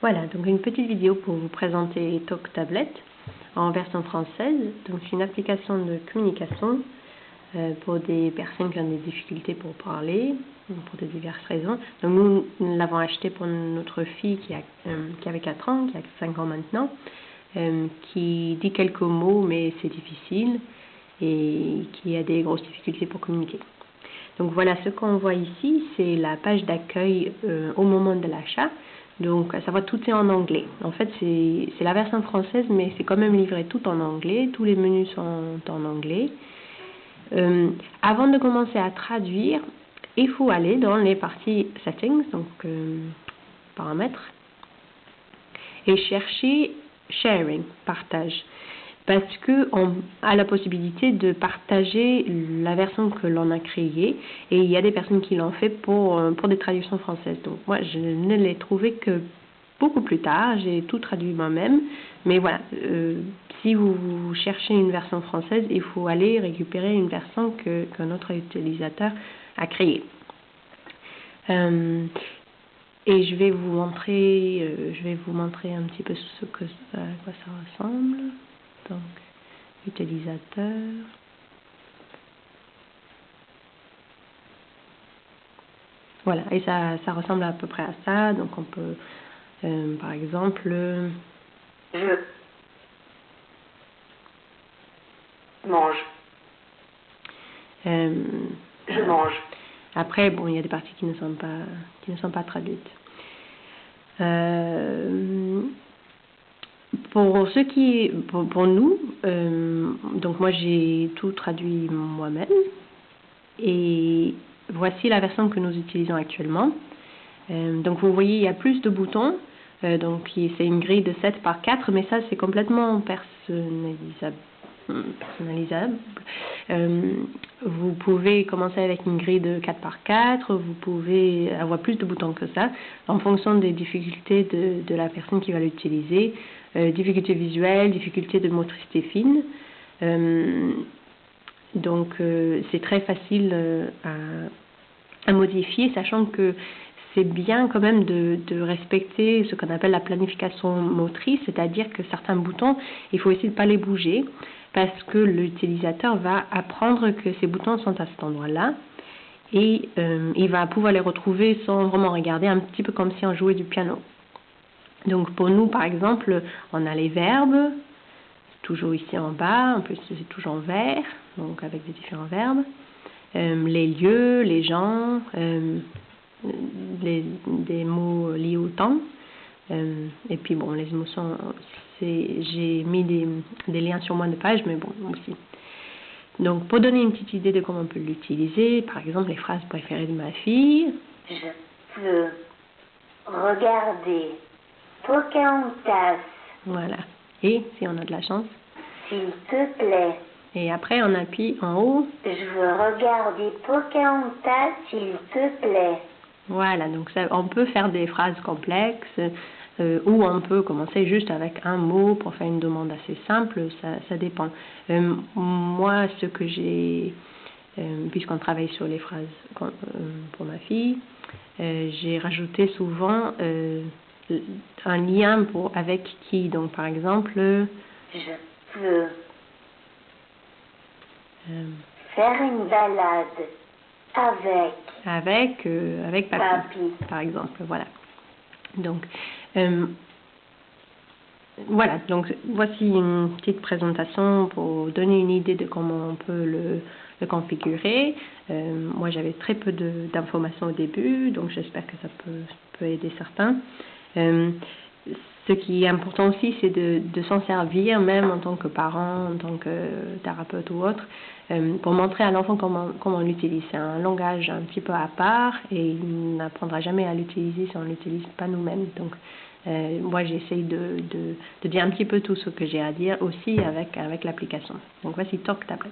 Voilà, donc une petite vidéo pour vous présenter Talk Tablet en version française. Donc c'est une application de communication pour des personnes qui ont des difficultés pour parler, pour de diverses raisons. Donc nous l'avons acheté pour notre fille qui avait 4 ans, qui a 5 ans maintenant, qui dit quelques mots mais c'est difficile et qui a des grosses difficultés pour communiquer. Donc voilà, ce qu'on voit ici, c'est la page d'accueil au moment de l'achat. Donc ça va, tout est en anglais. En fait, c'est la version française, mais c'est quand même livré tout en anglais. Tous les menus sont en anglais. Avant de commencer à traduire, il faut aller dans les parties settings, donc paramètres, et chercher sharing, partage. Parce qu'on a la possibilité de partager la version que l'on a créée, et il y a des personnes qui l'ont fait pour des traductions françaises. Donc moi, je ne l'ai trouvé que beaucoup plus tard, j'ai tout traduit moi-même, mais voilà, si vous cherchez une version française, il faut aller récupérer une version que notre utilisateur a créée. Et je vais vous montrer un petit peu à quoi ça ressemble. Donc, utilisateur. Voilà, et ça ressemble à peu près à ça. Donc, on peut, par exemple, je mange. Je mange. Après, bon, il y a des parties qui ne sont pas traduites. Pour nous, donc moi j'ai tout traduit moi-même et voici la version que nous utilisons actuellement. Donc vous voyez, il y a plus de boutons, donc c'est une grille de 7 par 4, mais ça c'est complètement personnalisable. Vous pouvez commencer avec une grille de 4 par 4, vous pouvez avoir plus de boutons que ça en fonction des difficultés de la personne qui va l'utiliser, difficultés visuelles, difficultés de motricité fine. Donc c'est très facile à modifier, sachant que c'est bien quand même de respecter ce qu'on appelle la planification motrice, c'est-à-dire que certains boutons, il faut essayer de ne pas les bouger, parce que l'utilisateur va apprendre que ces boutons sont à cet endroit-là, et il va pouvoir les retrouver sans vraiment regarder, un petit peu comme si on jouait du piano. Donc pour nous, par exemple, on a les verbes, toujours ici en bas, en plus c'est toujours en vert, donc avec des différents verbes, les lieux, les gens, des mots liés au temps, et puis bon, les émotions, j'ai mis des liens sur moins de pages, mais bon, aussi. Donc pour donner une petite idée de comment on peut l'utiliser, par exemple les phrases préférées de ma fille. Je veux regarder Pocahontas. Voilà. Et si on a de la chance. S'il te plaît. Et après on appuie en haut. Je veux regarder Pocahontas, s'il te plaît. Voilà, donc ça, on peut faire des phrases complexes ou on peut commencer juste avec un mot pour faire une demande assez simple, ça dépend. Moi, ce que j'ai, puisqu'on travaille sur les phrases pour ma fille, j'ai rajouté souvent un lien avec qui. Donc par exemple, je veux faire une balade avec papi, par exemple, voilà. Donc voilà, donc voici une petite présentation pour donner une idée de comment on peut le configurer. Moi j'avais très peu d'informations au début, donc j'espère que ça peut aider certains. Ce qui est important aussi, c'est de s'en servir, même en tant que parent, en tant que thérapeute ou autre, pour montrer à l'enfant comment on l'utilise. C'est un langage un petit peu à part et il n'apprendra jamais à l'utiliser si on ne l'utilise pas nous-mêmes. Donc, moi, j'essaye de dire un petit peu tout ce que j'ai à dire aussi avec l'application. Donc, voici Talk Tablet.